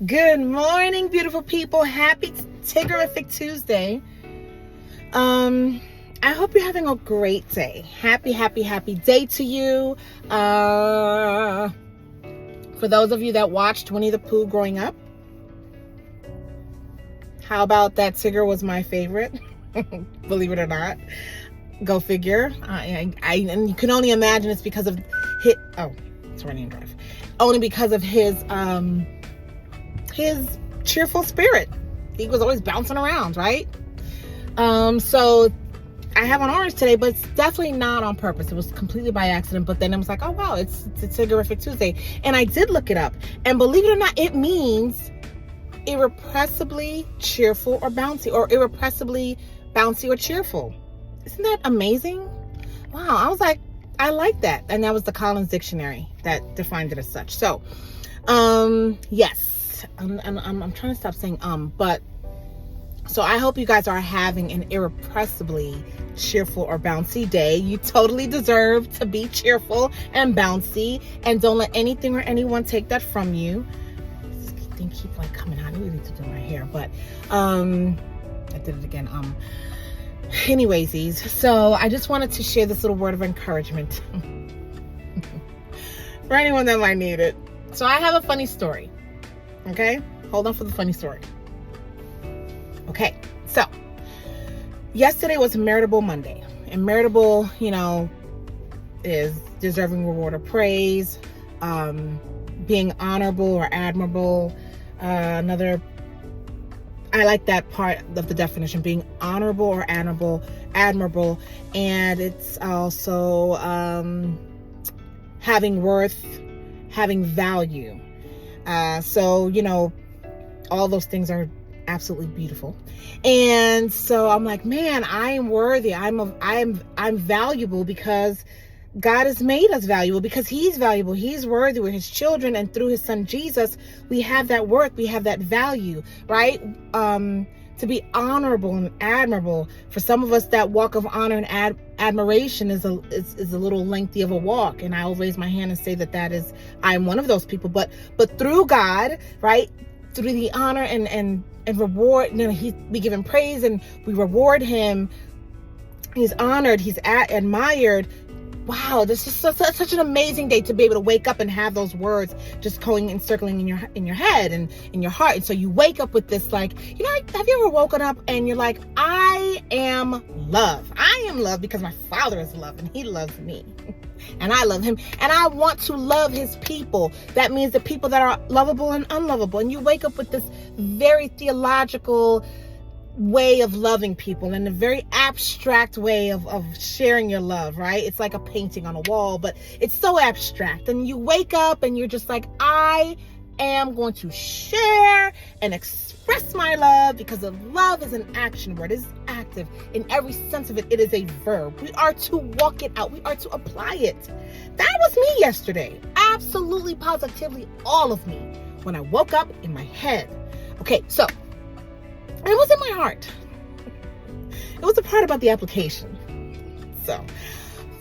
Good morning, beautiful people. Happy Tiggerific Tuesday. I hope you're having a great day. Happy day to you. For those of you that watched Winnie the Pooh growing up, how about that Tigger was my favorite? Believe it or not. Go figure. And you can only imagine it's because of it's running and drive. Only because of his cheerful spirit. He was always bouncing around, right? So I have on orange today, but it's definitely not on purpose. It was completely by accident. But then I was like, oh wow, it's Tiggerific Tuesday, and I did look it up. And believe it or not, it means irrepressibly cheerful or bouncy, or irrepressibly bouncy or cheerful. Isn't that amazing? Wow, I was like, I like that. And that was the Collins Dictionary that defined it as such. So, yes, I'm trying to stop saying but so I hope you guys are having an irrepressibly cheerful or bouncy day. You totally deserve to be cheerful and bouncy, and don't let anything or anyone take that from you. This thing keep like coming out. I really need to do my hair, but I did it again. Anyways, so I just wanted to share this little word of encouragement for anyone that might need it. So I have a funny story. Okay, hold on for the funny story. Okay, so yesterday was Meritable Monday, and Meritable, is deserving reward or praise, being honorable or admirable. I like that part of the definition, being honorable or admirable, and it's also having worth, having value. So all those things are absolutely beautiful. And so I'm like, man, I am worthy. I'm valuable because God has made us valuable, because He's valuable. He's worthy. We're His children, and through His Son Jesus, we have that worth. We have that value, right? To be honorable and admirable. For some of us, that walk of honor and admiration is a little lengthy of a walk, and I'll raise my hand and say that I'm one of those people. But through God, right? Through the honor and reward, we give Him praise and we reward Him. He's honored. He's admired. Wow, this is such an amazing day to be able to wake up and have those words just going and circling in your head and in your heart. And so you wake up with this, like, have you ever woken up and you're like, I am love. I am love because my Father is love and He loves me. And I love Him, and I want to love His people. That means the people that are lovable and unlovable. And you wake up with this very theological way of loving people, and a very abstract way of sharing your love, right? It's like a painting on a wall, but it's so abstract. And you wake up and you're just like, I am going to share and express my love, because love is an action word. It is active in every sense of it. It is a verb. We are to walk it out. We are to apply it. That was me yesterday. Absolutely, positively, all of me. When I woke up in my head. Okay, so it was in my heart. It was a part about the application. So,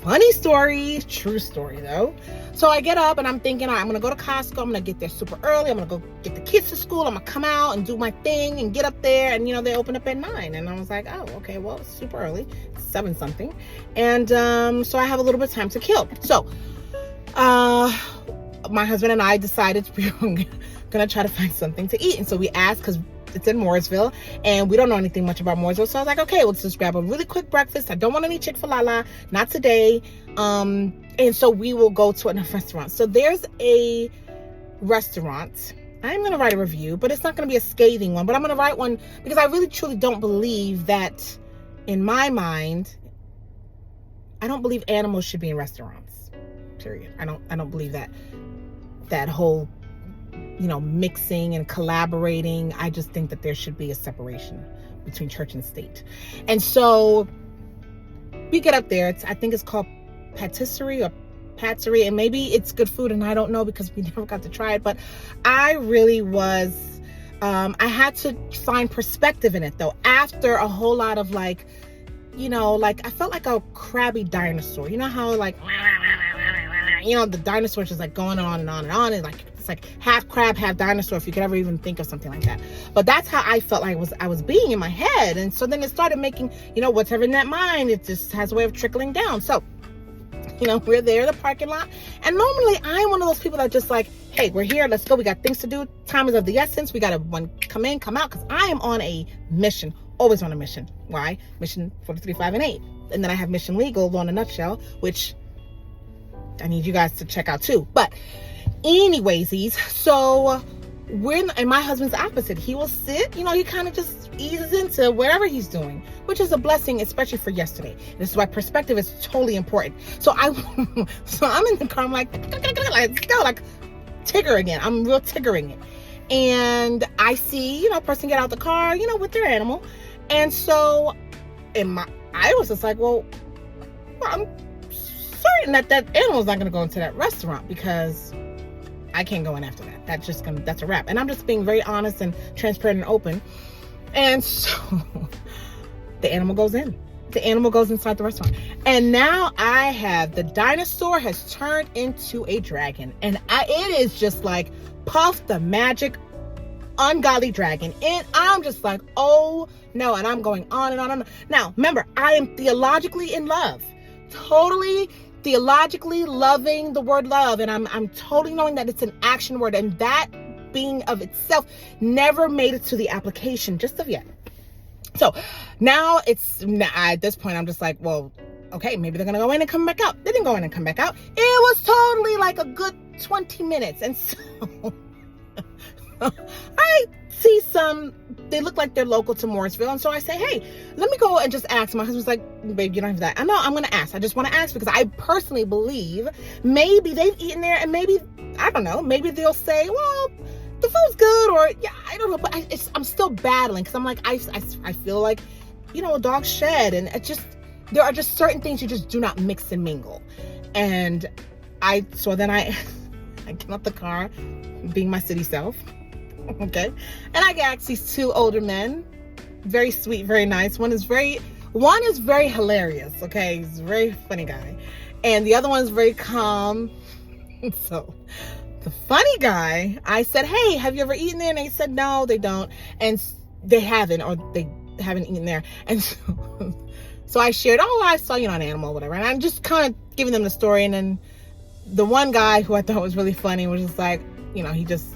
funny story, true story though. So I get up and I'm thinking, I'm going to go to Costco. I'm going to get there super early. I'm going to go get the kids to school. I'm going to come out and do my thing and get up there. And, they open up at 9. And I was like, oh, okay, well, it's super early. It's 7 something. And so I have a little bit of time to kill. So my husband and I decided we were going to try to find something to eat. And so we asked, because it's in Mooresville, and we don't know anything much about Mooresville. So I was like, okay, let's just grab a really quick breakfast. I don't want any Chick-fil-A, not today. And so we will go to another restaurant. So there's a restaurant. I'm going to write a review, but it's not going to be a scathing one. But I'm going to write one because I really, truly don't believe that, in my mind, I don't believe animals should be in restaurants. Period. I don't believe that whole mixing and collaborating. I just think that there should be a separation between church and state. And so we get up there. I think it's called Patisserie or Patisserie, and maybe it's good food, and I don't know because we never got to try it. But I really was, I had to find perspective in it though. After a whole lot of I felt like a crabby dinosaur. You know how the dinosaur is just like going on and on and on. And like, it's like half crab, half dinosaur, if you could ever even think of something like that. But that's how I felt like I was being in my head. And so then it started making, whatever in that mind, it just has a way of trickling down. So, we're there in the parking lot. And normally I'm one of those people that just like, hey, we're here. Let's go. We got things to do. Time is of the essence. We got to come in, come out. Because I am on a mission. Always on a mission. Why? Mission 43, 5, and 8. And then I have Mission Legal in a nutshell, which I need you guys to check out too. But anyways, so and my husband's opposite. He will sit, he kind of just eases into whatever he's doing, which is a blessing, especially for yesterday. This is why perspective is totally important. So I'm in the car. I'm like, let's go, like Tigger again. I'm real Tiggering it. And I see, person get out the car, with their animal. And so I was just like, well, I'm certain that animal's not going to go into that restaurant because I can't go in after that. That's a wrap. And I'm just being very honest and transparent and open. And so the animal goes in. The animal goes inside the restaurant. And now the dinosaur has turned into a dragon. And it is just like Puff the Magic ungodly dragon. And I'm just like, oh no. And I'm going on and on and on. Now, remember, I am theologically in love. Totally theologically loving the word love. And I'm totally knowing that it's an action word. And that being of itself never made it to the application just of yet. So now at this point, I'm just like, well, okay, maybe they're going to go in and come back out. They didn't go in and come back out. It was totally like a good 20 minutes. And so I see they look like they're local to Morrisville. And so I say, hey, let me go and just ask. My husband's like, babe, you don't have that. I know, I'm going to ask. I just want to ask because I personally believe maybe they've eaten there and maybe, I don't know, maybe they'll say, well, the food's good, or yeah, I don't know, but I'm still battling because I'm like, I feel like, a dog shed, and there are just certain things you just do not mix and mingle. And so then I get out the car, being my city self, okay, and I ask these two older men, very sweet, very nice. One is very hilarious, okay, he's a very funny guy, and the other one is very calm. So the funny guy, I said, hey, have you ever eaten there? And they said, no, they don't. And they haven't eaten there. And so I shared, I saw, an animal, whatever. And I'm just kind of giving them the story. And then the one guy who I thought was really funny was just like, he just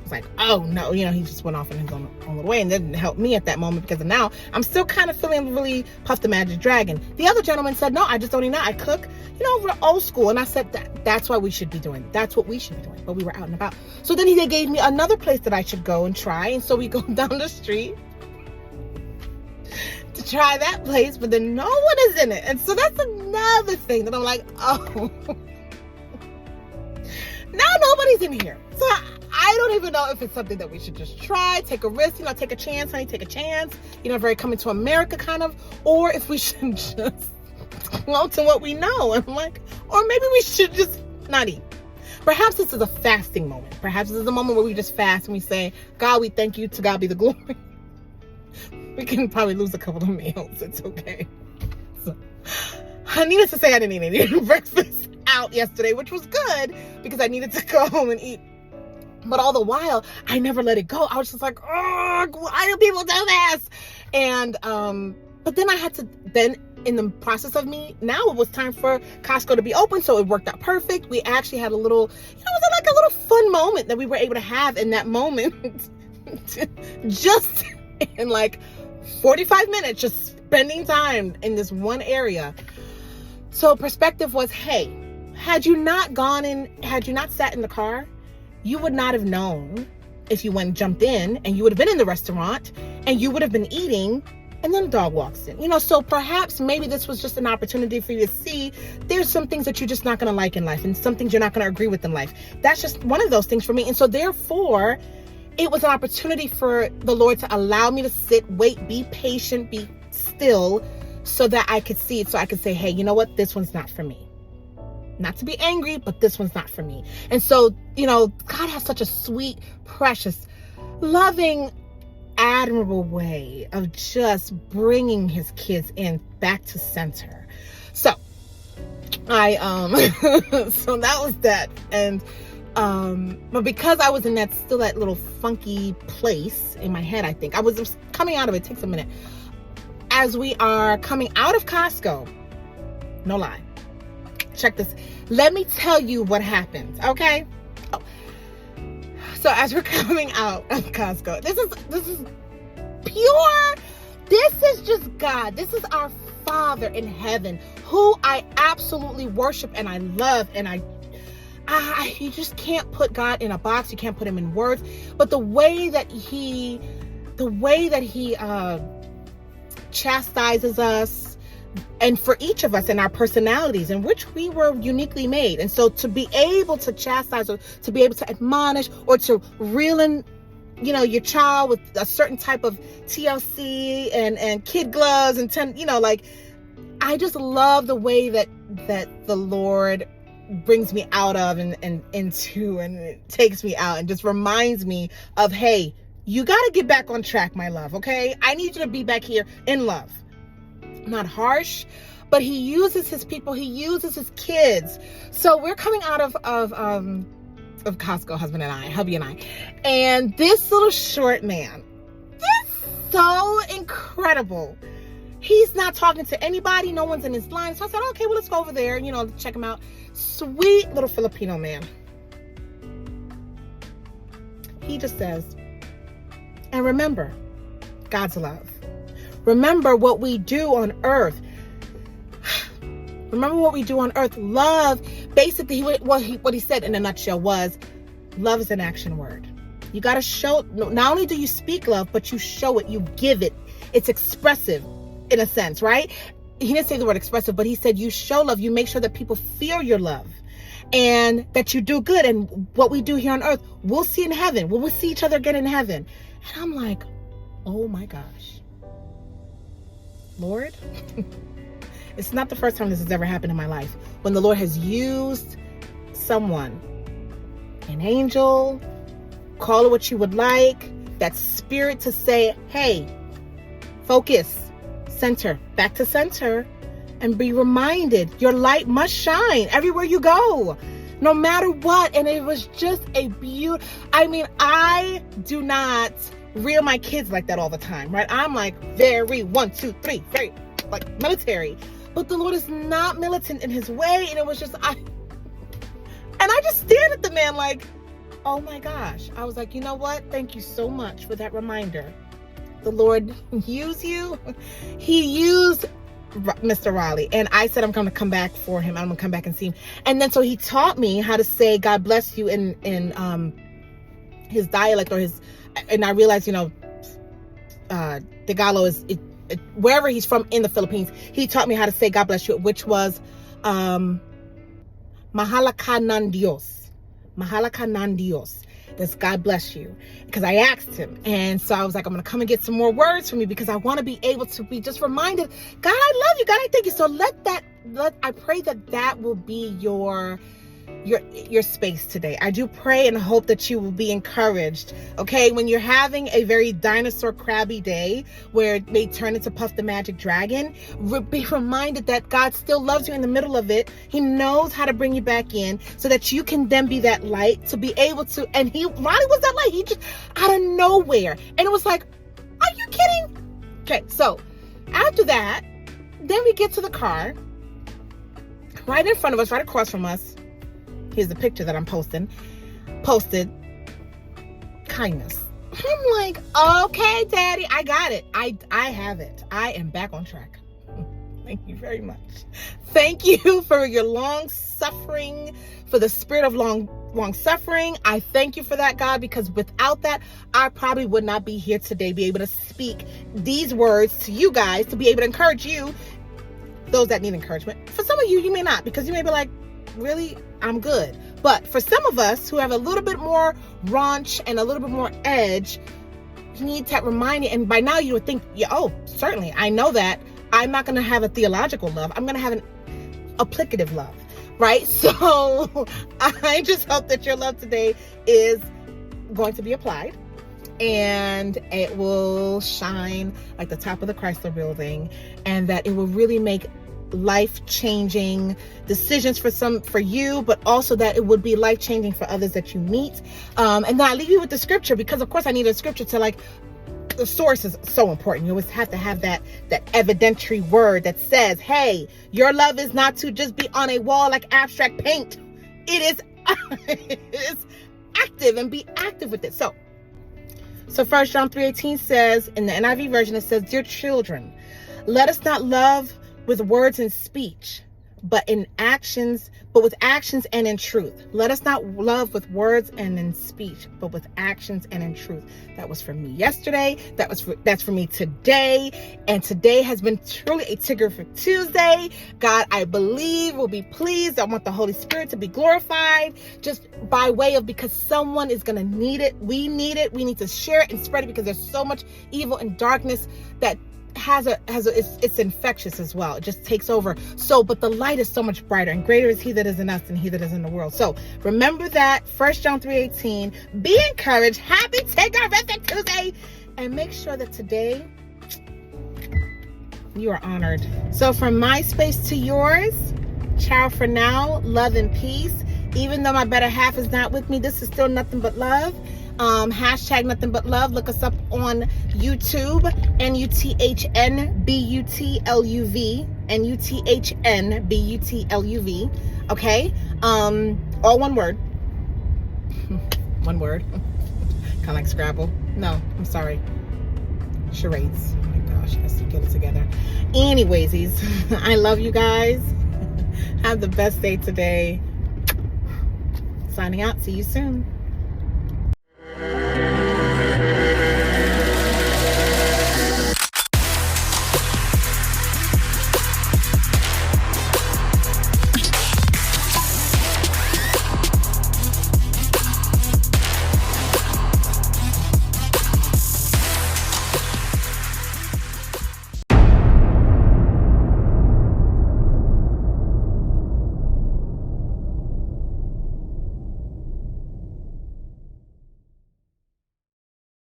was like, oh no, he just went off in his own little way and didn't help me at that moment because now I'm still kind of feeling really Puff the Magic Dragon. The other gentleman said, no, I just don't eat that. I cook, we're old school. And I said, that's what we should be doing. That's what we should be doing. But we were out and about. So then they gave me another place that I should go and try. And so we go down the street to try that place, but then no one is in it. And so that's another thing that I'm like, oh, now nobody's in here. So I don't even know if it's something that we should just try, take a risk, take a chance, honey, take a chance, very coming to America kind of, or if we should just go to what we know. And I'm like, or maybe we should just not eat. Perhaps this is a fasting moment. Perhaps this is a moment where we just fast and we say, God, we thank you. To God be the glory. We can probably lose a couple of meals. It's okay. So, needless to say, I didn't eat any breakfast out yesterday, which was good because I needed to go home and eat. But all the while, I never let it go. I was just like, oh, why do people do this? And, but then I had to, in the process of me, now it was time for Costco to be open. So it worked out perfect. We actually had a little, it was like a little fun moment that we were able to have in that moment. Just in like 45 minutes, just spending time in this one area. So perspective was, hey, had you not sat in the car, you would not have known if you went and jumped in, and you would have been in the restaurant and you would have been eating, and then the dog walks in. So perhaps maybe this was just an opportunity for you to see there's some things that you're just not going to like in life and some things you're not going to agree with in life. That's just one of those things for me. And so therefore, it was an opportunity for the Lord to allow me to sit, wait, be patient, be still, so that I could see it, so I could say, hey, you know what? This one's not for me. Not to be angry, but this one's not for me. And so, God has such a sweet, precious, loving, admirable way of just bringing his kids in back to center. So I so that was that. And but because I was in that little funky place in my head, I think I was just coming out of it. It takes a minute. As we are coming out of Costco, no lie, check this. Let me tell you what happens, okay? So as we're coming out of Costco, this is pure. This is just God. This is our Father in heaven, who I absolutely worship and I love, and you just can't put God in a box. You can't put him in words. But the way that he chastises us, and for each of us and our personalities in which we were uniquely made. And so to be able to chastise, or to be able to admonish, or to reel in, your child with a certain type of TLC and kid gloves and I just love the way that the Lord brings me out of and into, and it takes me out and just reminds me of, hey, you got to get back on track, my love. Okay. I need you to be back here in love, not harsh, but he uses his people. He uses his kids. So we're coming out of Costco, hubby and I, and this little short man, this so incredible. He's not talking to anybody. No one's in his line. So I said, okay, well, let's go over there and, check him out. Sweet little Filipino man. He just says, and remember God's love. Remember what we do on earth. Remember what we do on earth. Love, basically, what he said in a nutshell was, love is an action word. You got to show, not only do you speak love, but you show it, you give it. It's expressive in a sense, right? He didn't say the word expressive, but he said you show love. You make sure that people feel your love and that you do good. And what we do here on earth, we'll see in heaven. We'll see each other again in heaven. And I'm like, oh my gosh, Lord. It's not the first time this has ever happened in my life. When the Lord has used someone, an angel, call it what you would like, that spirit to say, hey, focus, center, back to center, and be reminded your light must shine everywhere you go, no matter what. And it was just a beautiful, I do not reel my kids like that all the time, right? I'm like very 1, 2, 3, very like military. But the Lord is not militant in his way. And it was just, I just stared at the man like, oh my gosh. I was like, you know what? Thank you so much for that reminder. The Lord used you. He used Mr. Raleigh. And I said, I'm going to come back for him. I'm going to come back and see him. And then, so he taught me how to say, God bless you in his dialect, or and I realized, Tagalog is, wherever he's from in the Philippines, he taught me how to say God bless you, which was Mahala ka ng Diyos. Mahala ka ng Diyos. That's God bless you. Because I asked him. And so I was like, I'm going to come and get some more words from you, because I want to be able to be just reminded, God, I love you. God, I thank you. So I pray that will be your space today. I do pray and hope that you will be encouraged. Okay, when you're having a very dinosaur crabby day where it may turn into Puff the Magic Dragon, be reminded that God still loves you in the middle of it. He knows how to bring you back in so that you can then be that light, to be able to. And Ronnie was that light. He just out of nowhere, and it was like, are you kidding? Okay, so after that, then we get to the car. Right in front of us, right across from us. Here's the picture that I'm posted. Kindness. I'm like, okay, Daddy, I got it. I have it. I am back on track. Thank you very much. Thank you for your long suffering, for the spirit of long suffering. I thank you for that, God, because without that, I probably would not be here today, be able to speak these words to you guys, to be able to encourage you, those that need encouragement. For some of you, you may not, because you may be like, really, I'm good. But for some of us who have a little bit more raunch and a little bit more edge, you need that reminder. And by now you would think, yeah, oh, certainly, I know that. I'm not going to have a theological love. I'm going to have an applicative love, right? So I just hope that your love today is going to be applied, and it will shine like the top of the Chrysler building, and that it will really make life-changing decisions for you, but also that it would be life-changing for others that you meet. And then I leave you with the scripture, because of course I need a scripture to, like, the source is so important. You always have to have that evidentiary word that says, hey, your love is not to just be on a wall like abstract paint. It is it is active, and be active with it. So 1 John 3:18 says, in the NIV version, it says, dear children, let us not love with words and speech, but with actions and in truth. Let us not love with words and in speech, but with actions and in truth. That was for me yesterday. That's for me today. And today has been truly a Tiggerific Tuesday. God, I believe, will be pleased. I want the Holy Spirit to be glorified, just by way of, because someone is going to need it. We need it. We need to share it and spread it, because there's so much evil and darkness that it's infectious as well. It just takes over. So, but the light is so much brighter, and greater is he that is in us than he that is in the world. So remember that. 1 John 3:18. Be encouraged. Happy Tiggerific Tuesday. And make sure that today you are honored. So from my space to yours, ciao for now. Love and peace. Even though my better half is not with me, this is still nothing but love. Hashtag nothing but love. Look us up on YouTube, NUTHNBUTLUV, NUTHNBUTLUV. Okay, all one word. One word. Kind of like Scrabble. No, I'm sorry. Charades. Oh my gosh, let's get it together. Anywaysies, I love you guys. Have the best day today. Signing out. See you soon.